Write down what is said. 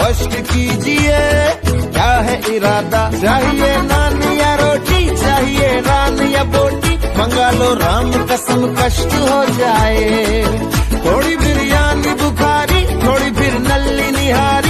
स्पष्ट कीजिए क्या है इरादा। चाहिए नान या रोटी, चाहिए रान या बोटी, मंगा लो राम कसम कष्ट हो जाए। थोड़ी बिरयानी बुखारी, थोड़ी फिर नल्ली निहारी,